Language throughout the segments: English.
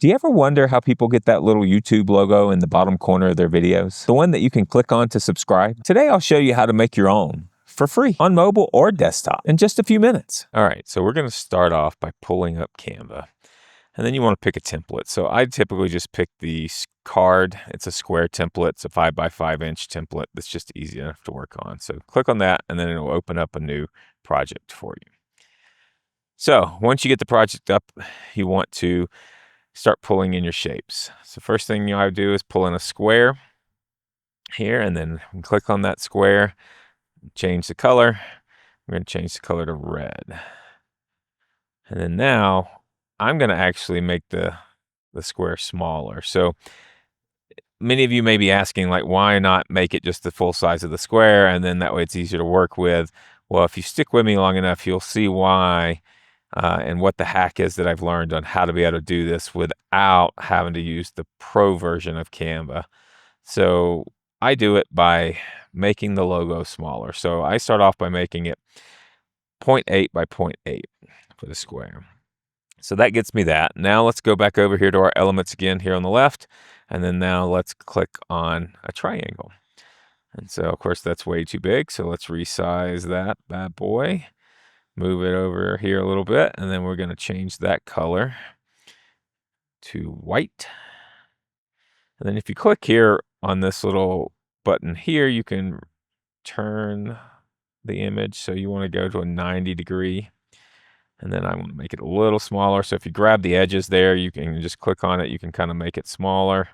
Do you ever wonder how people get that little YouTube logo in the bottom corner of their videos? The one that you can click on to subscribe? Today I'll show you how to make your own for free on mobile or desktop in just a few minutes. All right, so we're going to start off by pulling up Canva. And then you want to pick a template. So I typically just pick the card. It's a square template. It's a 5 by 5 inch template that's just easy enough to work on. So click on that and then it'll open up a new project for you. So once you get the project up, you want to start pulling in your shapes. So first thing I would do is pull in a square here and then click on that square, change the color. We're going to change the color to red. And then now I'm going to actually make the square smaller. So many of you may be asking, like, why not make it just the full size of the square? And then that way it's easier to work with. Well, if you stick with me long enough, you'll see why and what the hack is that I've learned on how to be able to do this without having to use the pro version of Canva. So I do it by making the logo smaller. So I start off by making it 0.8 by 0.8 for the square. So that gets me that. Now let's go back over here to our elements again here on the left. And then now let's click on a triangle. And so of course that's way too big. So let's resize that bad boy. Move it over here a little bit, and then we're going to change that color to white. And then if you click here on this little button here, you can turn the image. So you want to go to a 90 degree. And then I want to make it a little smaller. So if you grab the edges there, you can just click on it. You can kind of make it smaller.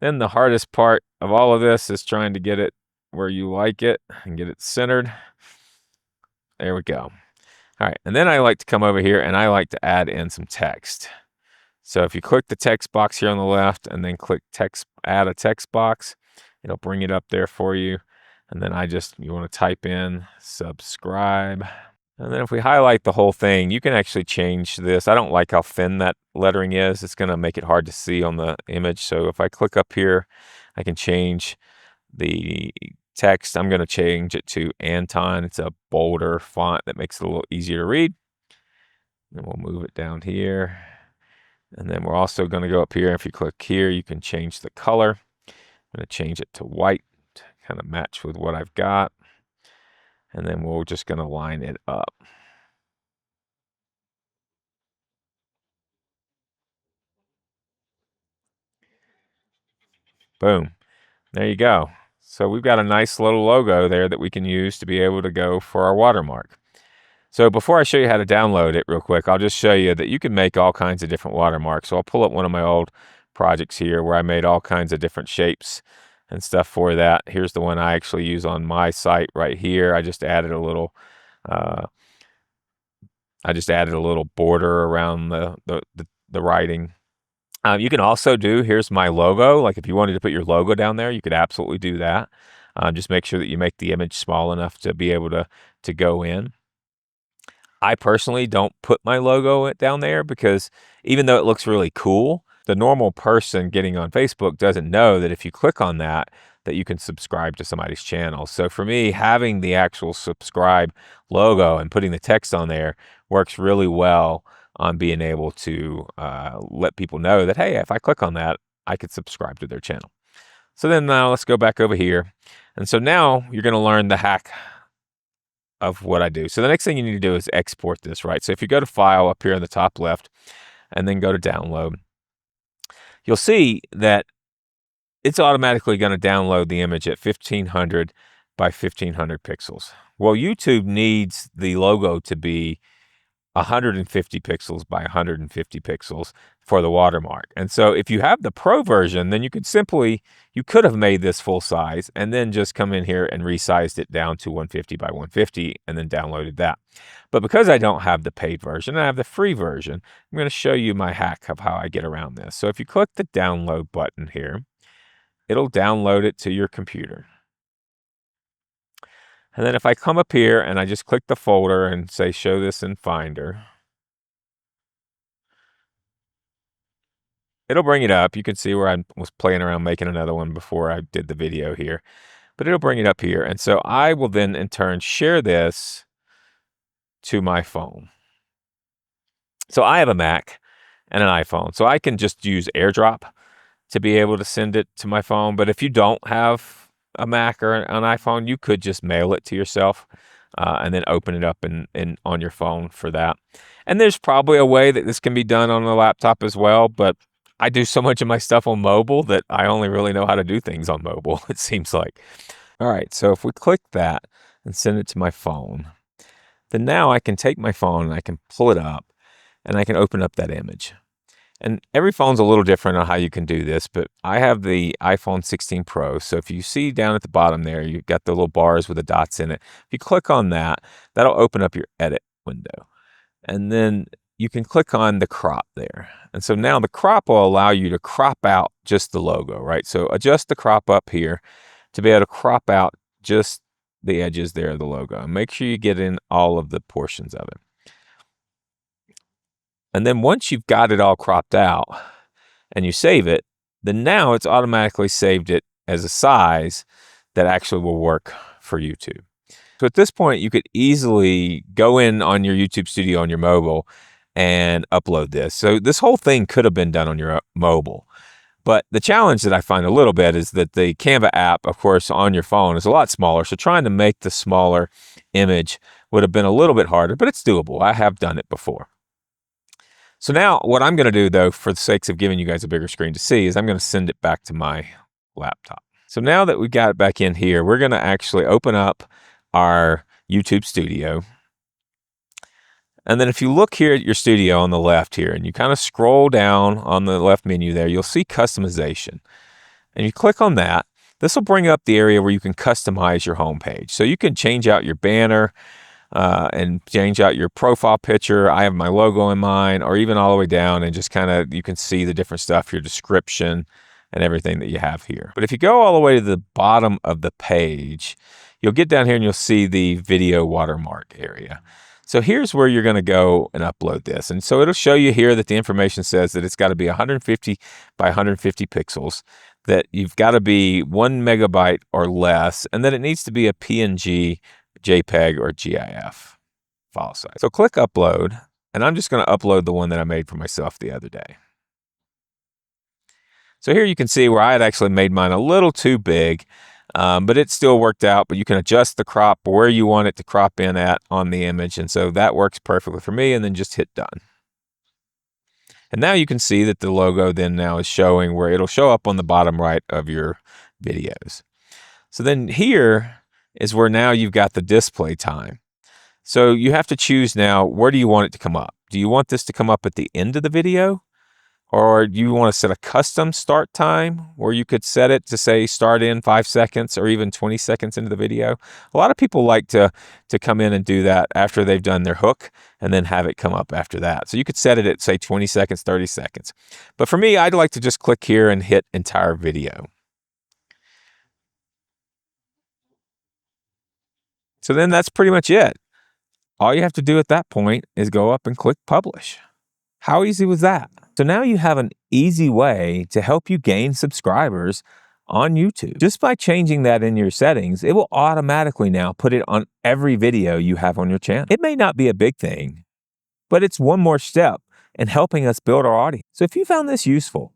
Then the hardest part of all of this is trying to get it where you like it and get it centered. There we go. All right, and then I like to come over here and I like to add in some text. So if you click the text box here on the left and then click text, add a text box, it'll bring it up there for you. And then you want to type in subscribe. And then if we highlight the whole thing, you can actually change this. I don't like how thin that lettering is. It's going to make it hard to see on the image. So if I click up here, I can change the text. I'm going to change it to Anton. It's a bolder font that makes it a little easier to read. Then we'll move it down here. And then we're also going to go up here. If you click here, you can change the color. I'm going to change it to white to kind of match with what I've got. And then we're just going to line it up. Boom. There you go. So we've got a nice little logo there that we can use to be able to go for our watermark. So before I show you how to download it real quick, I'll just show you that you can make all kinds of different watermarks. So I'll pull up one of my old projects here where I made all kinds of different shapes and stuff for that. Here's the one I actually use on my site right here. I just added a little border around the writing. You can also here's my logo. Like if you wanted to put your logo down there, you could absolutely do that. Just make sure that you make the image small enough to be able to go in. I personally don't put my logo down there because even though it looks really cool, the normal person getting on Facebook doesn't know that if you click on that you can subscribe to somebody's channel. So for me, having the actual subscribe logo and putting the text on there works really well on being able to let people know that, hey, if I click on that, I could subscribe to their channel. So then now let's go back over here. And so now you're going to learn the hack of what I do. So the next thing you need to do is export this, right? So if you go to File up here in the top left and then go to Download, you'll see that it's automatically going to download the image at 1500 by 1500 pixels. Well, YouTube needs the logo to be 150 pixels by 150 pixels for the watermark. And so if you have the pro version, then you could have made this full size and then just come in here and resized it down to 150 by 150 and then downloaded that. But because I don't have the paid version, I have the free version, I'm going to show you my hack of how I get around this. So if you click the download button here, it'll download it to your computer. And then if I come up here and I just click the folder and say, show this in Finder, it'll bring it up. You can see where I was playing around making another one before I did the video here, but it'll bring it up here. And so I will then in turn share this to my phone. So I have a Mac and an iPhone. So I can just use AirDrop to be able to send it to my phone. But if you don't have a Mac or an iPhone, you could just mail it to yourself and then open it up on your phone for that. And there's probably a way that this can be done on a laptop as well, but I do so much of my stuff on mobile that I only really know how to do things on mobile, it seems like. All right, so if we click that and send it to my phone, then now I can take my phone and I can pull it up and I can open up that image. And every phone's a little different on how you can do this, but I have the iPhone 16 Pro. So if you see down at the bottom there, you've got the little bars with the dots in it. If you click on that, that'll open up your edit window. And then you can click on the crop there. And so now the crop will allow you to crop out just the logo, right? So adjust the crop up here to be able to crop out just the edges there of the logo. And make sure you get in all of the portions of it. And then once you've got it all cropped out and you save it, then now it's automatically saved it as a size that actually will work for YouTube. So at this point, you could easily go in on your YouTube Studio on your mobile and upload this. So this whole thing could have been done on your mobile. But the challenge that I find a little bit is that the Canva app, of course, on your phone is a lot smaller. So trying to make the smaller image would have been a little bit harder, but it's doable. I have done it before. So now what I'm going to do, though, for the sakes of giving you guys a bigger screen to see, is I'm going to send it back to my laptop. So now that we've got it back in here, we're going to actually open up our YouTube Studio. And then if you look here at your studio on the left here, and you kind of scroll down on the left menu there, you'll see customization. And you click on that, this will bring up the area where you can customize your homepage. So you can change out your banner, and change out your profile picture. I have my logo in mine, or even all the way down and just kind of, you can see the different stuff, your description and everything that you have here. But if you go all the way to the bottom of the page, you'll get down here and you'll see the video watermark area. So here's where you're going to go and upload this. And so it'll show you here that the information says that it's got to be 150 by 150 pixels, that you've got to be 1 megabyte or less, and that it needs to be a PNG, JPEG, or GIF file size. So click upload, and I'm just going to upload the one that I made for myself the other day. So here you can see where I had actually made mine a little too big, but it still worked out. But you can adjust the crop where you want it to crop in at on the image, and so that works perfectly for me, and then just hit done. And now you can see that the logo then now is showing where it'll show up on the bottom right of your videos. So then here is where now you've got the display time. So you have to choose now, where do you want it to come up? Do you want this to come up at the end of the video? Or do you want to set a custom start time where you could set it to say start in 5 seconds or even 20 seconds into the video? A lot of people like to come in and do that after they've done their hook and then have it come up after that. So you could set it at say 20 seconds, 30 seconds. But for me, I'd like to just click here and hit entire video. So then that's pretty much it. All you have to do at that point is go up and click publish. How easy was that? So now you have an easy way to help you gain subscribers on YouTube. Just by changing that in your settings, it will automatically now put it on every video you have on your channel. It may not be a big thing, but it's one more step in helping us build our audience. So if you found this useful,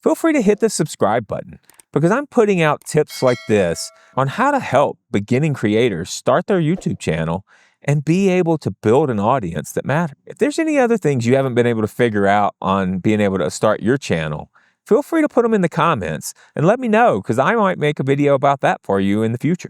feel free to hit the subscribe button, because I'm putting out tips like this on how to help beginning creators start their YouTube channel and be able to build an audience that matters. If there's any other things you haven't been able to figure out on being able to start your channel, feel free to put them in the comments and let me know, because I might make a video about that for you in the future.